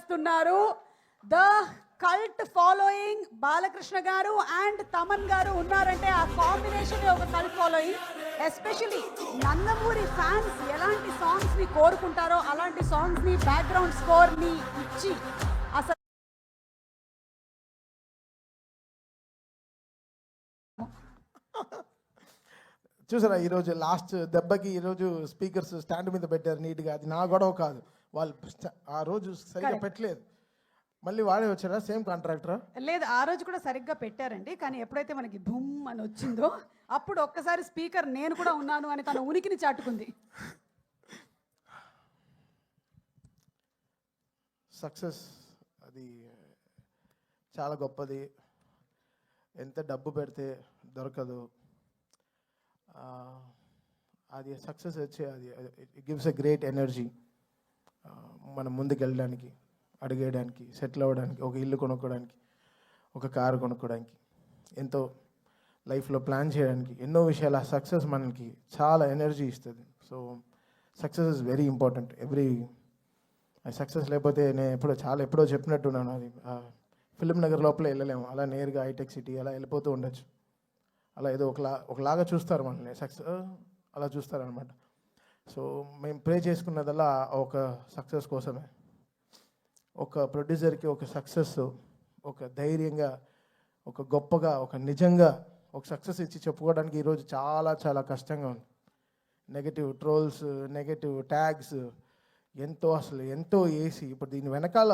చేస్తున్నారు. The cult following Balakrishna గారు and Thaman గారు ఉన్నారంటే ఆ కాంబినేషన్ ఒక cult following. Especially Nandamuri fans ఎలాంటి సాంగ్స్ ని కోరుకుంటారో అలాంటి సాంగ్స్ ని బ్యాక్గ్రౌండ్ స్కోర్ ని ఇచ్చి అసలు చూసారా ఈరోజు లాస్ట్ దెబ్బకి ఈరోజు స్పీకర్స్ స్టాండ్ మీద పెట్టారు నీట్గా. అది నా గొడవ కాదు, వాళ్ళు ఆ రోజు సరిగ్గా పెట్టలేదు. మళ్ళీ వాడే వచ్చారా సేమ్ కాంట్రాక్టరా? లేదు, ఆ రోజు కూడా సరిగ్గా పెట్టారండి. కానీ ఎప్పుడైతే మనకి బుమ్ అని వచ్చిందో అప్పుడు ఒక్కసారి స్పీకర్ నేను కూడా ఉన్నాను అని తన ఉనికిని చాటుకుంది. సక్సెస్ అది చాలా గొప్పది. ఎంత డబ్బు పెడితే దొరకదు. అది సక్సెస్ వచ్చే అది it gives a great energy. మనం ముందుకు వెళ్ళడానికి, అడిగేయడానికి, సెటిల్ అవ్వడానికి, ఒక ఇల్లు కొనుక్కోవడానికి, ఒక కారు కొనుక్కోవడానికి, ఎంతో లైఫ్లో ప్లాన్ చేయడానికి, ఎన్నో విషయాలు. ఆ సక్సెస్ మనకి చాలా ఎనర్జీ ఇస్తుంది. So success is very important. Success లేకపోతే నేను ఎప్పుడో చెప్పినట్టున్నాను, అది ఫిలిం నగర్ లోపల వెళ్ళలేము. అలా నేరుగా హైటెక్ సిటీ అలా వెళ్ళిపోతూ ఉండొచ్చు. అలా ఏదో ఒకలాగా చూస్తారు మనల్ని, సక్సెస్ అలా చూస్తారనమాట. సో మేము ప్రే చేసుకున్నదల్లా ఒక సక్సెస్ కోసమే. ఒక ప్రొడ్యూసర్కి ఒక సక్సెస్, ఒక ధైర్యంగా, ఒక గొప్పగా, ఒక నిజంగా ఒక సక్సెస్ ఇచ్చి చెప్పుకోవడానికి ఈరోజు చాలా చాలా కష్టంగా ఉంది. నెగటివ్ ట్రోల్స్, నెగటివ్ ట్యాగ్స్ ఎంతో వేసి, ఇప్పుడు దీని వెనకాల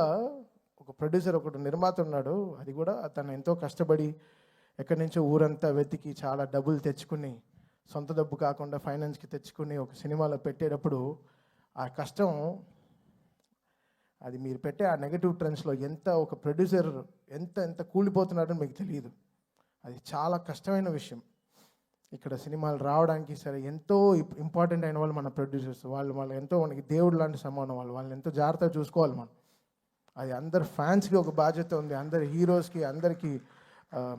ఒక ప్రొడ్యూసర్, ఒకటి నిర్మాత ఉన్నాడు. అది కూడా తను ఎంతో కష్టపడి ఎక్కడి నుంచో ఊరంతా వెతికి చాలా డబ్బులు తెచ్చుకుని, సొంత డబ్బు కాకుండా ఫైనాన్స్కి తెచ్చుకుని ఒక సినిమాలో పెట్టేటప్పుడు ఆ కష్టం, అది మీరు పెట్టే ఆ నెగటివ్ ట్రెండ్స్లో ఎంత ఒక ప్రొడ్యూసర్ ఎంత కూలిపోతున్నాడో మీకు తెలియదు. అది చాలా కష్టమైన విషయం. ఇక్కడ సినిమాలు రావడానికి సరే ఎంతో ఇంపార్టెంట్ అయిన వాళ్ళు మన ప్రొడ్యూసర్స్. వాళ్ళు ఎంతో మనకి దేవుడు లాంటి సమానం. వాళ్ళని ఎంతో జాగ్రత్తగా చూసుకోవాలి మనం. అది అందరు ఫ్యాన్స్కి ఒక బాధ్యత ఉంది, అందరి హీరోస్కి, అందరికీ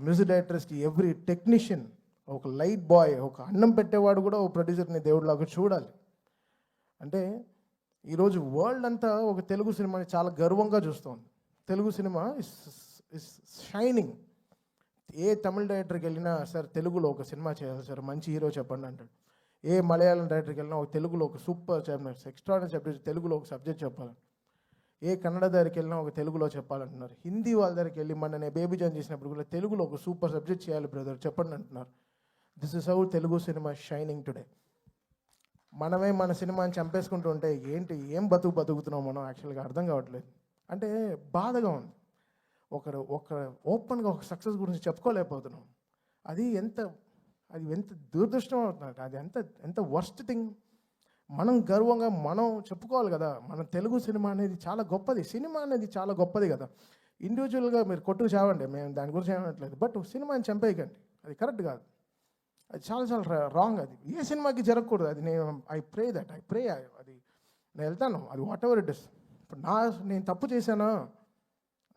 మ్యూజిక్ డైరెక్టర్స్కి, ఎవ్రీ టెక్నీషియన్, ఒక లైట్ బాయ్, ఒక అన్నం పెట్టేవాడు కూడా ఒక ప్రొడ్యూసర్ని దేవుడిలాగా చూడాలి. అంటే ఈరోజు వరల్డ్ అంతా ఒక తెలుగు సినిమాని చాలా గర్వంగా చూస్తుంది. Telugu cinema is shining. ఏ తమిళ డైరెక్టర్కి వెళ్ళినా సార్ తెలుగులో ఒక సినిమా చేయాలి సార్, మంచి హీరో చెప్పండి అంటాడు. ఏ మలయాళం డైరెక్టర్కి వెళ్ళినా ఒక తెలుగులో ఒక సూపర్ చెప్పినారు, ఎక్స్ట్రాడనరీ సబ్జెక్ట్, తెలుగులో ఒక సబ్జెక్ట్ చెప్పాలి. ఏ కన్నడ దగ్గరికి వెళ్ళినా ఒక తెలుగులో చెప్పాలంటున్నారు. హిందీ వాళ్ళ దగ్గరికి వెళ్ళి నేను బేబీ జాన్ చేసినప్పుడు కూడా తెలుగులో ఒక సూపర్ సబ్జెక్ట్ చేయాలి బ్రదర్ చెప్పండి అంటున్నారు. This is how Telugu cinema shining today. మనమే మన సినిమాని చంపేసుకుంటూ ఉంటే ఏం బతుకుతున్నాం మనం యాక్చువల్గా అర్థం కావట్లేదు. అంటే బాధగా ఉంది. ఒకరు ఓపెన్గా ఒక సక్సెస్ గురించి చెప్పుకోలేకపోతున్నాం. అది ఎంత దురదృష్టం అవుతుంది. అది ఎంత వర్స్ట్ థింగ్. మనం గర్వంగా మనం చెప్పుకోవాలి కదా, మన తెలుగు సినిమా అనేది చాలా గొప్పది. సినిమా అనేది చాలా గొప్పది కదా. ఇండివిజువల్గా మీరు కొట్టుకు చావండి, మేము దాని గురించి ఏమనట్లేదు. బట్ సినిమాని చంపేయకండి, అది కరెక్ట్ కాదు. అది చాలా చాలా రాంగ్. అది ఏ సినిమాకి జరగకూడదు. అది ఐ ప్రే అది నేను వెళ్తాను, అది వాట్ ఎవర్ ఇట్ ఇస్. ఇప్పుడు నేను తప్పు చేశానా,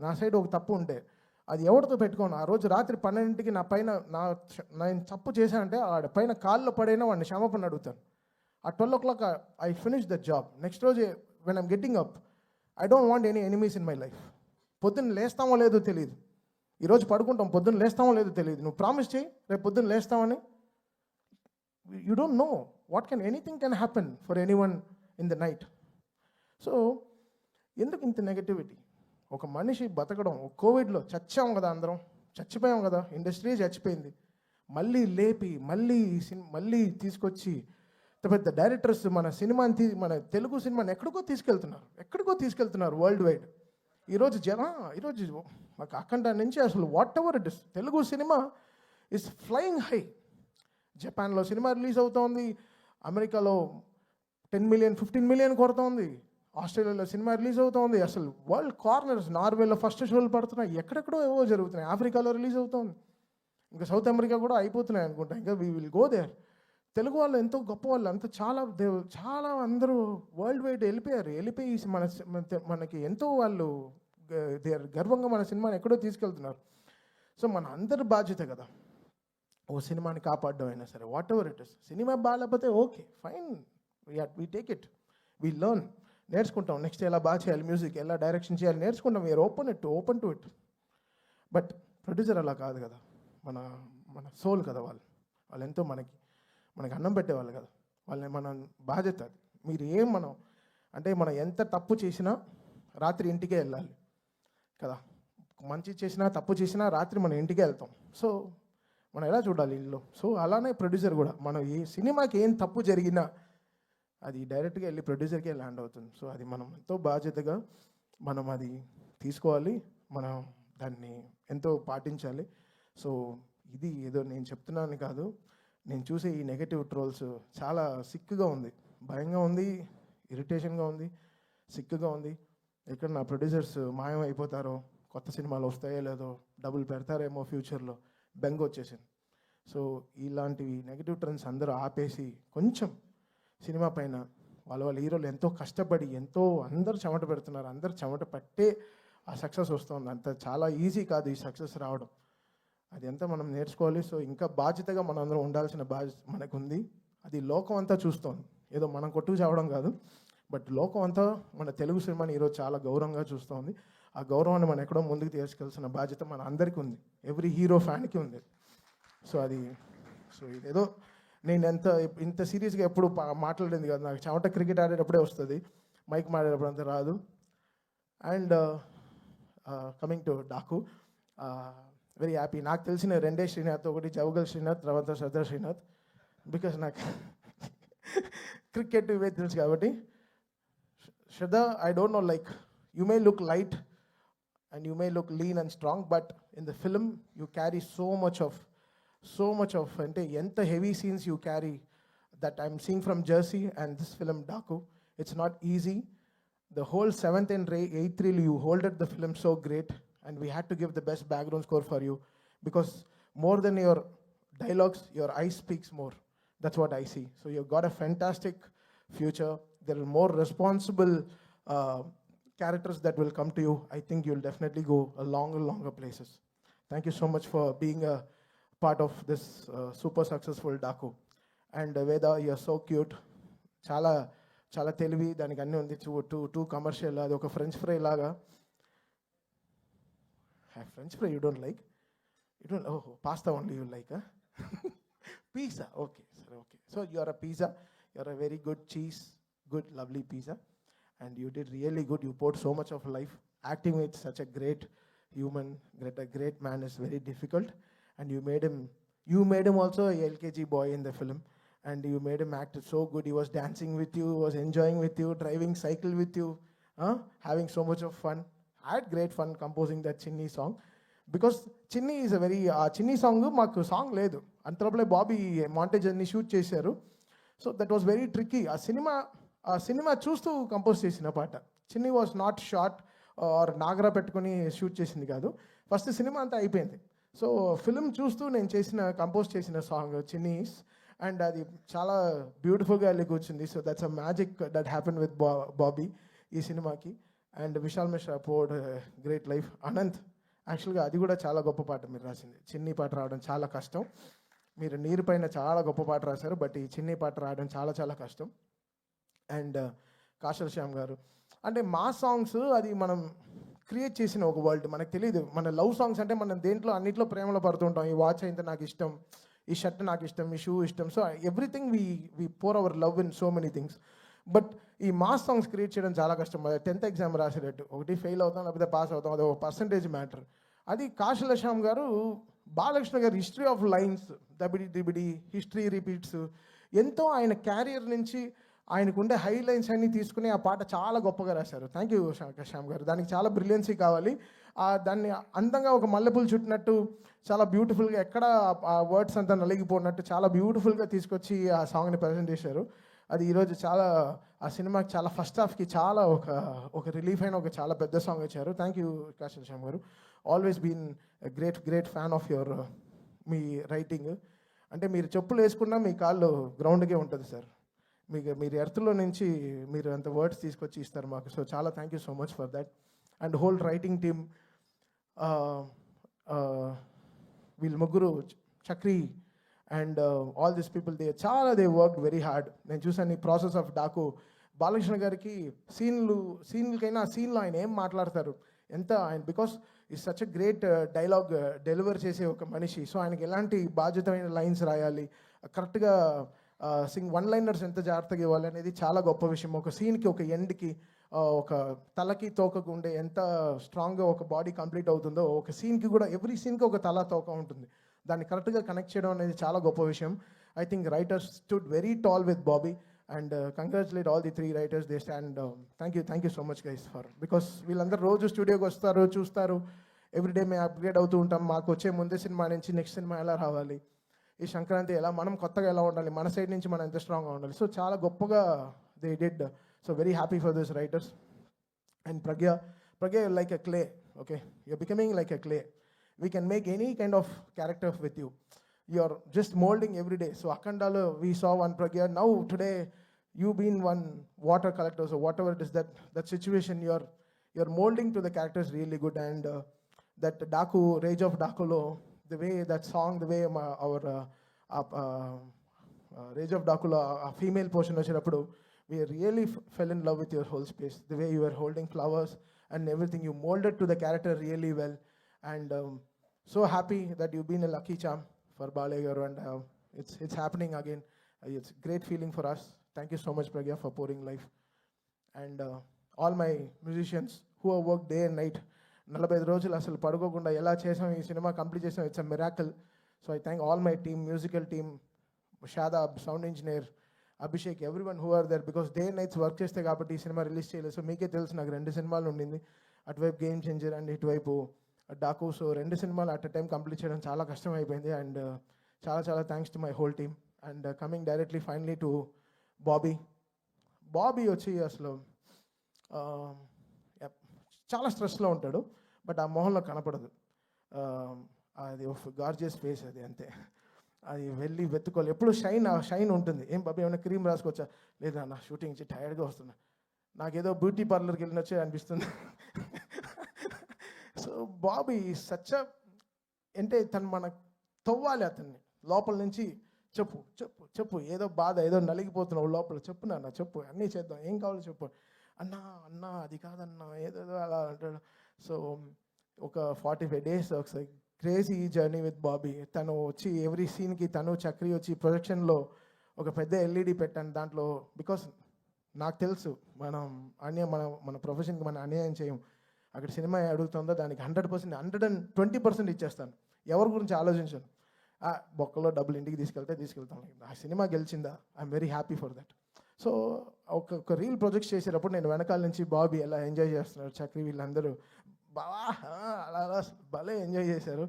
నా సైడ్ ఒక తప్పు ఉంటే అది ఎవరితో పెట్టుకోను. ఆ రోజు రాత్రి 12ంటికి నా పైన నేను తప్పు చేశానంటే ఆడ పైన కాల్లో పడైనా వాడిని క్షమాపణ అడుగుతాను. ఆ 12 o'clock I finish the job. Next రోజు when I'm getting up, I don't want any enemies in my life. పొద్దున్న లేస్తామో లేదో తెలియదు. ఈరోజు పడుకుంటాం, పొద్దున్న లేస్తామో లేదో తెలియదు. నువ్వు ప్రామిస్ చేయి రేపు పొద్దున్న లేస్తామని. You don't know anything can happen for anyone in the night. So ఎందుకు ఇంత నెగటివిటీ? ఒక మనిషి బతకడం, కోవిడ్లో చచ్చాం కదా, అందరం చచ్చిపోయాం కదా, ఇండస్ట్రీ చచ్చిపోయింది. మళ్ళీ లేపి మళ్ళీ తీసుకొచ్చి పెద్ద డైరెక్టర్స్ మన సినిమాని మన తెలుగు సినిమాని ఎక్కడికో తీసుకెళ్తున్నారు వరల్డ్ వైడ్. ఈరోజు మాకు అఖండ నుంచి అసలు what ever it is, Telugu cinema is flying high. జపాన్లో సినిమా రిలీజ్ అవుతోంది, అమెరికాలో 10 million 15 million కొడుతోంది, ఆస్ట్రేలియాలో సినిమా రిలీజ్ అవుతోంది. అసలు వరల్డ్ కార్నర్స్, నార్వేలో ఫస్ట్ షోలు పడుతున్నాయి, ఎక్కడెక్కడో ఏవో జరుగుతున్నాయి. ఆఫ్రికాలో రిలీజ్ అవుతోంది, ఇంకా సౌత్ అమెరికా కూడా అయిపోతున్నాయి అనుకుంటా. ఇంకా we will go there. Telugu వాళ్ళు ఎంతో గొప్ప వాళ్ళు, అంత చాలా అందరూ వరల్డ్ వైడ్ వెళ్ళిపోయి మనకి ఎంతో వాళ్ళు గర్వంగా మన సినిమాని ఎక్కడో తీసుకెళ్తున్నారు. సో మన అందరి బాధ్యత కదా ఓ సినిమాని కాపాడడం అయినా సరే, whatever it is. Cinema బాగాలేకపోతే okay fine, we take it, we learn. నేర్చుకుంటాం. నెక్స్ట్ ఎలా బాగా చేయాలి, మ్యూజిక్ ఎలా డైరెక్షన్ చేయాలి నేర్చుకుంటాం. We are open to it. But producer అలా కాదు కదా, మన మన సోల్ కదా వాళ్ళు ఎంతో మనకి అన్నం పెట్టేవాళ్ళు కదా, వాళ్ళని మన బాధ్యత అది. మనం ఎంత తప్పు చేసినా రాత్రి ఇంటికే వెళ్ళాలి కదా, మంచి చేసినా తప్పు చేసినా రాత్రి మనం ఇంటికే వెళ్తాం. సో మనం ఎలా చూడాలి ఇల్లు. సో అలానే ప్రొడ్యూసర్ కూడా, మనం ఏ సినిమాకి ఏం తప్పు జరిగినా అది డైరెక్ట్గా వెళ్ళి ప్రొడ్యూసర్కే ల్యాండ్ అవుతుంది. సో అది మనం ఎంతో బాధ్యతగా మనం అది తీసుకోవాలి, మనం దాన్ని ఎంతో పాటించాలి. సో ఇది ఏదో నేను చెప్తున్నాను కాదు, నేను చూసే ఈ నెగటివ్ ట్రోల్స్ చాలా సిక్కుగా ఉంది, భయంగా ఉంది, ఇరిటేషన్గా ఉంది, సిక్కుగా ఉంది. ఎక్కడ నా ప్రొడ్యూసర్స్ మాయం అయిపోతారో, కొత్త సినిమాలు వస్తాయో లేదో, డబ్బులు పెడతారేమో ఫ్యూచర్లో, బెంగ వచ్చేసింది. సో ఇలాంటివి నెగటివ్ ట్రెండ్స్ అందరూ ఆపేసి కొంచెం సినిమా పైన వాళ్ళ హీరోలు ఎంతో కష్టపడి అందరూ చెమట పెడుతున్నారు, అందరూ చెమట పట్టే ఆ సక్సెస్ వస్తుంది. అంత చాలా ఈజీ కాదు ఈ సక్సెస్ రావడం, అది ఎంత మనం నేర్చుకోవాలి. సో ఇంకా బాధ్యతగా మనం అందరం ఉండాల్సిన బాధ్యత మనకుంది. అది లోకం అంతా చూస్తోంది, ఏదో మనం కొట్టుకు చావడం కాదు, బట్ లోకం అంతా మన తెలుగు సినిమాని ఈరోజు చాలా గౌరవంగా చూస్తోంది. ఆ గౌరవాన్ని మనం ఎక్కడో ముందుకు తీసుకెళ్తున్న బాధ్యత మన అందరికీ ఉంది, ఎవ్రీ హీరో ఫ్యాన్కి ఉంది. సో ఇదేదో నేను ఇంత సీరియస్గా ఎప్పుడు మాట్లాడేది కాదు, నాకు చెమట క్రికెట్ ఆడేటప్పుడే వస్తుంది, మైక్ మాడేటప్పుడు అంత రాదు. And coming to Daaku, very happy. నాకు తెలిసిన రెండే శ్రీనాథ్, ఒకటి జవగల్ శ్రీనాథ్, తర్వాత సదర్ శ్రీనాథ్, బికాస్ నాకు క్రికెట్ ఇవే తెలుసు కాబట్టి. Shraddha, I don't know, like, you may look light and you may look lean and strong, but in the film you carry so much of ante enta heavy scenes you carry that I'm seeing from Jersey and this film Daku. It's not easy. The whole 7th and 8th reel you holded the film so great, and we had to give the best background score for you because more than your dialogues, your eyes speaks more. That's what I see. So you've got a fantastic future. There are more responsible characters that will come to you. I think you'll definitely go a longer places. Thank you so much for being a part of this super successful Daku. And Veda, you're so cute. చాలా తెలివి, దానికి అన్నీ ఉంది. Two commercial, అది ఒక French fry లాగా. French fry you don't like? You don't? ఓహో, pasta only you like? Pizza, okay, sir, okay. So you're a pizza, you're a very good cheese, good lovely pizza, and you did really good. You poured so much of life. Acting with such a great human, a great man is very difficult, and you made him also a LKG boy in the film, and you made him act so good. He was dancing with you, was enjoying with you, driving cycle with you, having so much of fun. I had great fun composing that Chinni song, because Chinni is a very Chinni song maaku song ledu, అంతలోపలే Bobby montage అన్ని shoot చేశారు. So that was very tricky. ఆ cinema చూస్తూ compose చేసిన పాట. చిన్ని was not short or నాగరా పెట్టుకొని షూట్ చేసింది కాదు, ఫస్ట్ సినిమా అంతా అయిపోయింది. సో ఫిల్మ్ చూస్తూ నేను కంపోజ్ చేసిన సాంగ్ చిన్నీస్, అండ్ అది చాలా బ్యూటిఫుల్గా వెళ్ళి కూర్చుంది. So that's a magic that happen with Bobby ఈ సినిమాకి. And Vishal Mishra poured great life. Anant, యాక్చువల్గా అది కూడా చాలా గొప్ప పాట మీరు రాసింది. చిన్ని పాట రావడం చాలా కష్టం. మీరు నీరు పైన చాలా గొప్ప పాట రాశారు, బట్ ఈ చిన్ని పాట రాయడం చాలా కష్టం. అండ్ కాశల్ శ్యామ్ గారు, అంటే మా సాంగ్స్ అది మనం క్రియేట్ చేసిన ఒక వరల్డ్, మనకు తెలియదు. మన లవ్ సాంగ్స్ అంటే మనం దేంట్లో అన్నింటిలో ప్రేమలో పడుతుంటాం. ఈ వాచ్ అయితే నాకు ఇష్టం, ఈ షర్ట్ నాకు ఇష్టం, ఈ షూ ఇష్టం. So everything we pour our love in so many things. But ఈ మాస్ సాంగ్స్ క్రియేట్ చేయడం చాలా కష్టం. 10th ఎగ్జామ్ రాసేటట్టు, ఒకటి ఫెయిల్ అవుతాం లేకపోతే పాస్ అవుతాం, అది ఒక పర్సంటేజ్ మ్యాటర్. అది కాశల్ శ్యామ్ గారు, బాలకృష్ణ గారు హిస్టరీ ఆఫ్ లైన్స్, దబిడి హిస్టరీ రిపీట్స్, ఎంతో ఆయన క్యారియర్ నుంచి ఆయనకుండే హై లైన్స్ అన్నీ తీసుకుని ఆ పాట చాలా గొప్పగా రాశారు. థ్యాంక్ యూ శ్యామ్ గారు. దానికి చాలా బ్రిలియన్సీ కావాలి. దాన్ని అందంగా ఒక మల్లెపూలు చుట్టినట్టు చాలా బ్యూటిఫుల్గా, ఎక్కడ ఆ వర్డ్స్ అంతా నలిగిపోయినట్టు చాలా బ్యూటిఫుల్గా తీసుకొచ్చి ఆ సాంగ్ని ప్రజెంట్ చేశారు. అది ఈరోజు చాలా ఆ సినిమాకి చాలా ఫస్ట్ హాఫ్కి చాలా ఒక రిలీఫ్ అయిన ఒక చాలా పెద్ద సాంగ్ ఇచ్చారు. థ్యాంక్ యూ కాశల్ Shyam garu. Always been great fan of your మీ రైటింగ్. అంటే మీరు చెప్పులు వేసుకున్నా మీ కాళ్ళు గ్రౌండ్కే ఉంటుంది సార్. మీరు ఎర్త్లో నుంచి మీరు అంత వర్డ్స్ తీసుకొచ్చి ఇస్తారు మాకు. సో చాలా thank you so much for that. And whole writing team, వీళ్ళు ముగ్గురు, Chakri and all this people, they worked very hard. నేను చూసాను ఈ ప్రాసెస్ ఆఫ్ డాకు, బాలకృష్ణ గారికి సీన్లకైనా ఆ సీన్లో ఆయన ఏం మాట్లాడతారు ఎంత ఆయన బికాస్ ఈ such a great dialogue deliver చేసే ఒక మనిషి. సో ఆయనకి ఎలాంటి బాధ్యతమైన లైన్స్ రాయాలి, కరెక్ట్గా వన్ లైనర్స్ ఎంత జాగ్రత్తగా ఇవ్వాలి అనేది చాలా గొప్ప విషయం. ఒక సీన్కి ఒక ఎండ్కి ఒక తలకి తోకకు ఉండే ఎంత స్ట్రాంగ్గా ఒక బాడీ కంప్లీట్ అవుతుందో ఒక సీన్కి కూడా ఎవ్రీ సీన్కి ఒక తల తోక ఉంటుంది. దాన్ని కరెక్ట్గా కనెక్ట్ చేయడం అనేది చాలా గొప్ప విషయం. I think writers stood very tall with Bobby and congratulate all the 3 writers. They stand thank you so much guys for because వీళ్ళందరూ రోజు స్టూడియోకి వస్తారు, చూస్తారు, ఎవ్రీడే మేము అప్గ్రేడ్ అవుతూ ఉంటాం. మాకు వచ్చే ముందే సినిమా నుంచి నెక్స్ట్ సినిమా ఎలా రావాలి, ఈ సంక్రాంతి ఎలా మనం కొత్తగా ఎలా ఉండాలి, మన సైడ్ నుంచి మనం ఎంత స్ట్రాంగ్గా ఉండాలి. సో చాలా గొప్పగా they did. So very happy for this writers. And Pragya like a clay, okay, you're becoming like a clay. We can make any kind of character with you. You are just molding every day. So Akandalo, we saw one Pragya. Now today, you been one water collector. So whatever it is that situation, you're molding to the characters really good. And that Daku, Rage of Dakulo, the way that song, the way our Rage of Dakulo, a female portion of we really fell in love with your whole space. The way you were holding flowers and everything, you molded to the character really well. And so happy that you've been a lucky charm for Bale Garu, and it's happening again. It's a great feeling for us. Thank you so much, Pragya, for pouring life. And all my musicians who have worked day and night, 45 రోజులు అసలు పడుకోకుండా ఎలా చేసాం ఈ cinema complete చేసాం. It's a miracle. So I thank all my team, musical team, Shadab, sound engineer, Abhishek, everyone who are there because day and nights work చేస్తే కాబట్టి ఈ సినిమా రిలీజ్ చేయలేదు. సో మీకే తెలుసు నాకు 2 సినిమాలు ఉండింది, అటువైపు గేమ్ చేంజర్ అండ్ ఇటువైపు డాకు. సో 2 సినిమాలు అట్ అ టైం కంప్లీట్ చేయడం చాలా కష్టం అయిపోయింది. అండ్ చాలా thanks to my whole team. And coming directly finally to Bobby వచ్చి అసలు చాలా స్ట్రెస్లో ఉంటాడు, బట్ ఆ మొహంలో కనపడదు. అది గార్జియస్ ఫేస్, అది అంతే. అది వెళ్ళి వెతుకోవాలి, ఎప్పుడు షైన్ ఉంటుంది. ఏం బాబీ ఏమైనా క్రీమ్ రాసుకోవచ్చా? లేదా నా షూటింగ్ నుంచి టైర్డ్గా వస్తున్నా, నాకేదో బ్యూటీ పార్లర్కి వెళ్ళిన వచ్చే అనిపిస్తుంది. సో బాబీ సచ్చ అంటే తను మన తవ్వాలి అతన్ని లోపల నుంచి. చెప్పు ఏదో బాధ, ఏదో నలిగిపోతున్నావు లోపల, చెప్పు నాన్న, చెప్పు, అన్నీ చేద్దాం, ఏం కావాలో చెప్పు. అన్నా అది కాదన్నా, ఏదేదో అలా అంటాడు. సో ఒక 45 days ఒకసారి క్రేజీ జర్నీ విత్ బాబీ. తను వచ్చి ఎవ్రీ సీన్కి తను చక్రి వచ్చి ప్రొజెక్షన్లో ఒక పెద్ద LED పెట్టాను దాంట్లో. బికాస్ నాకు తెలుసు మన ప్రొఫెషన్కి మనం అన్యాయం చేయం. అక్కడ సినిమా అడుగుతుందో దానికి 100%, 120% ఇచ్చేస్తాను. ఎవరి గురించి ఆలోచించాను. బొక్కలో డబ్బులు ఇంటికి తీసుకెళ్తాను. ఆ సినిమా గెలిచిందా, I'm very happy for that. So ఒక రీల్ ప్రొజెక్ట్ చేసేటప్పుడు నేను వెనకాల నుంచి బాబీ ఎలా ఎంజాయ్ చేస్తున్నారు, చక్రి వీళ్ళందరూ బావా అలా భలే ఎంజాయ్ చేశారు.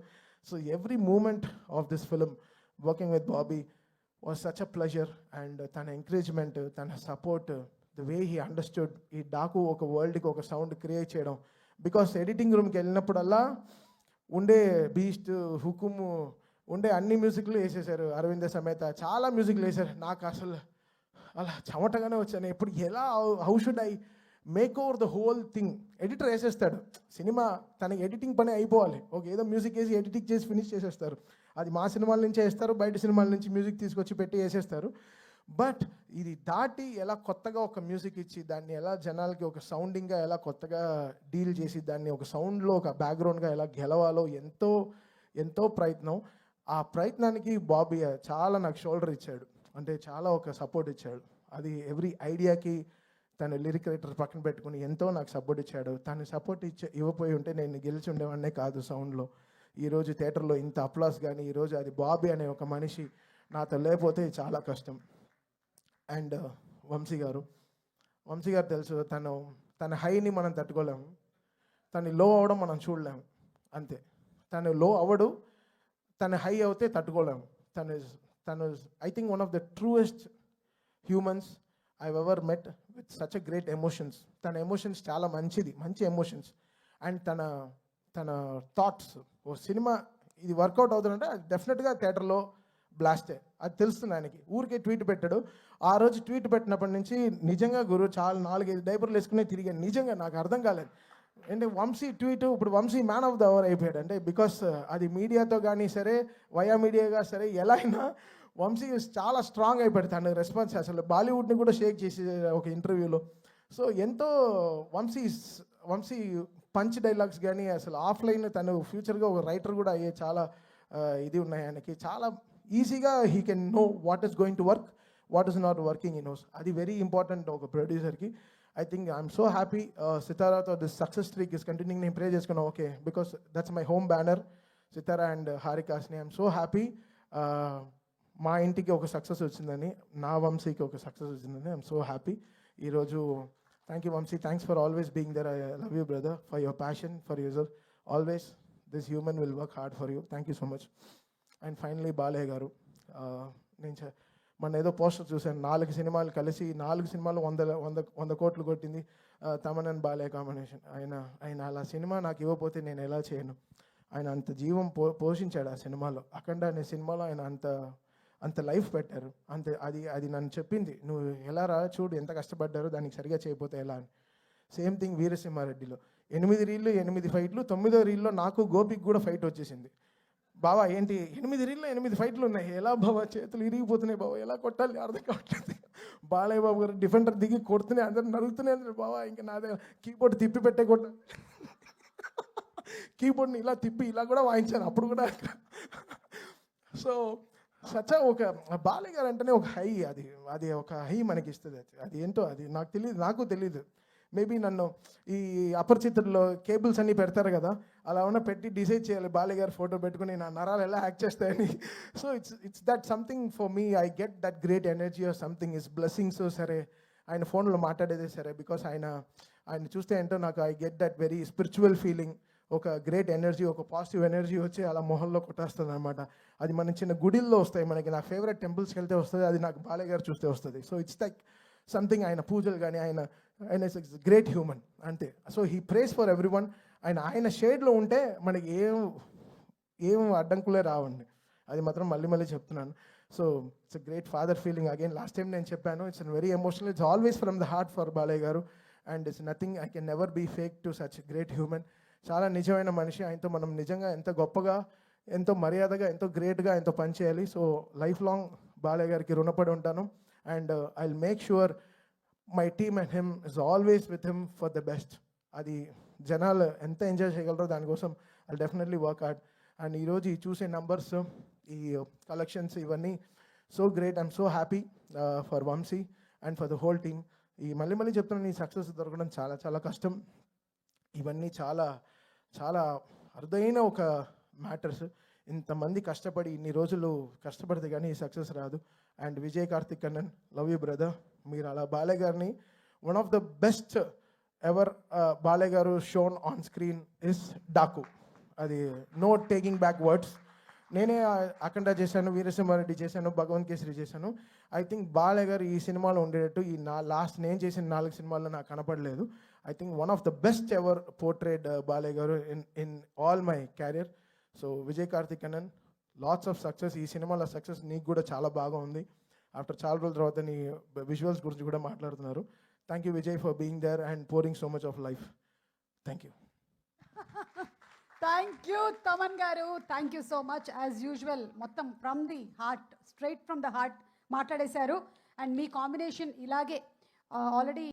So every moment of this film working with Bobby was such a pleasure. And తన ఎంకరేజ్మెంట్, తన support, the way he understood ఈ డాకు ఒక వరల్డ్కి ఒక సౌండ్ క్రియేట్ చేయడం. బికాస్ ఎడిటింగ్ రూమ్కి వెళ్ళినప్పుడల్లా ఉండే బీస్ట్, హుకుము, ఉండే అన్ని మ్యూజిక్లు వేసేసారు. అరవింద సమేత చాలా మ్యూజిక్లు వేశారు. నాకు అసలు అలా చెమటగానే వచ్చాను. ఇప్పుడు ఎలా how should I make over the whole thing. Editor వేసేస్తాడు సినిమా, తనకి ఎడిటింగ్ పని అయిపోవాలి. ఏదో మ్యూజిక్ వేసి ఎడిటింగ్ చేసి ఫినిష్ చేసేస్తారు. అది మా సినిమాల నుంచే వేస్తారు, బయట సినిమాల నుంచి మ్యూజిక్ తీసుకొచ్చి పెట్టి వేసేస్తారు. బట్ ఇది దాటి ఎలా కొత్తగా ఒక మ్యూజిక్ ఇచ్చి దాన్ని ఎలా జనాలకి ఒక సౌండింగ్గా ఎలా కొత్తగా డీల్ చేసి దాన్ని ఒక సౌండ్లో ఒక బ్యాక్గ్రౌండ్గా ఎలా గెలవాలో ఎంతో ప్రయత్నం. ఆ ప్రయత్నానికి బాబీ చాలా నాకు షోల్డర్ ఇచ్చాడు, అంటే చాలా ఒక సపోర్ట్ ఇచ్చాడు. అది ఎవ్రీ ఐడియాకి తను లిరిక్ రైటర్ పక్కన పెట్టుకుని ఎంతో నాకు సపోర్ట్ ఇచ్చాడు. తను సపోర్ట్ ఇవ్వపోయి ఉంటే నేను గెలిచి ఉండేవాడినే కాదు సౌండ్లో. ఈరోజు థియేటర్లో ఇంత అప్లాస్ కానీ ఈరోజు అది బాబీ అనే ఒక మనిషి నాతో లేకపోతే చాలా కష్టం. అండ్ వంశీ గారు తెలుసు, తన హైని మనం తట్టుకోలేము, తను లో అవ్వడం మనం చూడలేము, అంతే. తను లో అవ్వడు, తన హై అవుతే తట్టుకోలేము. తను I think one of the truest humans I've ever met with such a great emotions. తన ఎమోషన్స్ చాలా మంచి ఎమోషన్స్. అండ్ తన థాట్స్, ఓ సినిమా ఇది వర్కౌట్ అవుతుందంటే అది డెఫినెట్గా థియేటర్లో బ్లాస్టే, అది తెలుస్తుంది ఆయనకి. ఊరికే ట్వీట్ పెట్టాడు. ఆ రోజు ట్వీట్ పెట్టినప్పటి నుంచి నిజంగా గురు చాలా 4-5 డైపర్లు వేసుకునే తిరిగాను. నిజంగా నాకు అర్థం కాలేదు. అంటే వంశీ ట్వీట్, ఇప్పుడు Vamsi man of the hour అయిపోయాడు. అంటే బికాస్ అది మీడియాతో కానీ సరే, వయా మీడియాగా సరే, ఎలా అయినా వంశీ చాలా స్ట్రాంగ్ అయిపోయాడు తన రెస్పాన్స్, అసలు బాలీవుడ్ని కూడా షేక్ చేసి ఒక ఇంటర్వ్యూలో. సో ఎంతో వంశీ పంచ్ డైలాగ్స్ కానీ అసలు ఆఫ్లైన్ తను ఫ్యూచర్గా ఒక రైటర్ కూడా అయ్యే చాలా ఇది ఉన్నాయి ఆయనకి. చాలా ఈజీగా he can know what is going to work, what is not working in house. అది వెరీ ఇంపార్టెంట్ ఒక ప్రొడ్యూసర్కి. I think I'm so happy సితారాతో this success streak is continuing. నేను ప్రే చేసుకున్నాను, okay, because that's my home banner Sitara and హారికాస్ని. I'm so happy మా ఇంటికి ఒక సక్సెస్ వచ్చిందని, నా వంశీకి ఒక సక్సెస్ వచ్చిందని. ఐఎమ్ సో హ్యాపీ ఈరోజు. Thank you Vamsi, thanks for always being there. I love you brother, for your passion, for user always. This human will work hard for you. Thank you so much. And finally Balayya garu, నేను మొన్న ఏదో poster చూశాను, 4 సినిమాలు కలిసి 4 సినిమాలు 100 కోట్లు కొట్టింది Thaman and Balayya combination. ఆయన అలా సినిమా నాకు ఇవ్వకపోతే నేను ఎలా చేయను. ఆయన అంత జీవం పోషించాడు ఆ సినిమాలో. అఖండ అనే సినిమాలో ఆయన అంత లైఫ్ పెట్టారు. అది నన్ను చెప్పింది, నువ్వు ఎలా రా చూడు ఎంత కష్టపడ్డారో, దానికి సరిగా చేయకపోతే ఎలా అని. సేమ్ థింగ్ వీరసింహారెడ్డిలో 8 రీళ్ళు 8 ఫైట్లు, 9వ రీల్లో నాకు గోపికి కూడా ఫైట్ వచ్చేసింది. బావా ఏంటి 8 రీల్లో 8 ఫైట్లు ఉన్నాయి, ఎలా బావా చేతులు ఇరిగిపోతున్నాయి బావా, ఎలా కొట్టాలి అర్థం కావట్లేదు. బాలయ్య బాబు గారు డిఫెండర్ దిగి కొడుతూనే అందరు నరుగుతూనే బావా, ఇంకా నాదే కీబోర్డ్ తిప్పి పెట్టే కొట్ట, కీబోర్డ్ని ఇలా తిప్పి ఇలా కూడా వాయించాను అప్పుడు కూడా. సో ఒక బాలయ్య గారు అంటేనే ఒక హై, అది ఒక హై మనకి ఇస్తుంది. అది ఏంటో అది నాకు తెలియదు. మేబీ నన్ను ఈ అపరిచితుల్లో కేబుల్స్ అన్నీ పెడతారు కదా, అలా ఉన్న పెట్టి డిసైడ్ చేయాలి బాలయ్య గారు ఫోటో పెట్టుకుని నా నరాలు ఎలా యాక్ట్ చేస్తాయని. So it's that something for me. I get that great energy or something is blessings. సరే ఆయన ఫోన్లో మాట్లాడేదే సరే, బికాస్ ఆయన చూస్తే ఏంటో నాకు I get that very spiritual feeling. ఒక గ్రేట్ ఎనర్జీ, ఒక పాజిటివ్ ఎనర్జీ వచ్చి అలా మొహంలో కొట్టేస్తుంది అనమాట. అది మన చిన్న గుడిల్లో వస్తాయి మనకి. నా ఫేవరెట్ టెంపుల్స్కి వెళ్తే వస్తుంది, అది నాకు బాలయ్య గారు చూస్తే వస్తుంది. So it's like something. ఆయన పూజలు కానీ ఆయన గ్రేట్ హ్యూమన్ అంతే. So he prays for every one. ఆయన షేడ్లో ఉంటే మనకి ఏం అడ్డంకులే రావండి. అది మాత్రం మళ్ళీ చెప్తున్నాను. So it's a great father feeling again. Last time నేను చెప్పాను, it's very emotional. It's always from the heart for Balayya గారు. And it's nothing, I can never be fake to such great human. చాలా నిజమైన మనిషి. ఆయనతో మనం నిజంగా ఎంత గొప్పగా, ఎంతో మర్యాదగా, ఎంతో గ్రేట్గా ఆయనతో పనిచేయాలి. సో లైఫ్ లాంగ్ బాలయ్య గారికి రుణపడి ఉంటాను. And I will make sure my team and him is always with him for the best. అది జనాలు ఎంత ఎంజాయ్ చేయగలరో దానికోసం I definitely work hard. And ఈరోజు ఈ చూసే నంబర్స్, ఈ కలెక్షన్స్, ఇవన్నీ so great. I'm so happy for Vamsi and for the whole team. ఈ మళ్ళీ చెప్తున్నాను, ఈ సక్సెస్ దొరకడం చాలా కష్టం. ఇవన్నీ చాలా అరుదైన ఒక మ్యాటర్స్. ఇంతమంది కష్టపడి ఇన్ని రోజులు కష్టపడితే కానీ ఈ సక్సెస్ రాదు. And Vijay Karthik Kannan, love you brother. మీరు అలా బాలయ్య గారిని one of the best ever Balayya గారు shown on screen is Daaku. అది నో టేకింగ్ బ్యాక్ వర్డ్స్. నేనే అఖండ చేశాను, వీరసింహారెడ్డి చేశాను, భగవంత్ కేసరి చేశాను. ఐ థింక్ బాలయ్య గారు ఈ సినిమాలో ఉండేటట్టు ఈ లాస్ట్ నేను చేసిన 4 సినిమాల్లో నాకు కనపడలేదు. I think one of the best ever portrait Balayya గారు in all my career. So Vijay Karthik Kannan, lots of success. ఈ సినిమాలో సక్సెస్ నీకు కూడా చాలా బాగా ఉంది. ఆఫ్టర్ చాలా రోజుల తర్వాత నీ విజువల్స్ గురించి కూడా మాట్లాడుతున్నారు. Thank you Vijay for being there and pouring so much of life. Thank you. Thank you Thaman గారు, thank you so much. As usual మొత్తం from the heart, straight from the heart మాట్లాడేశారు. అండ్ మీ కాంబినేషన్ ఇలాగే already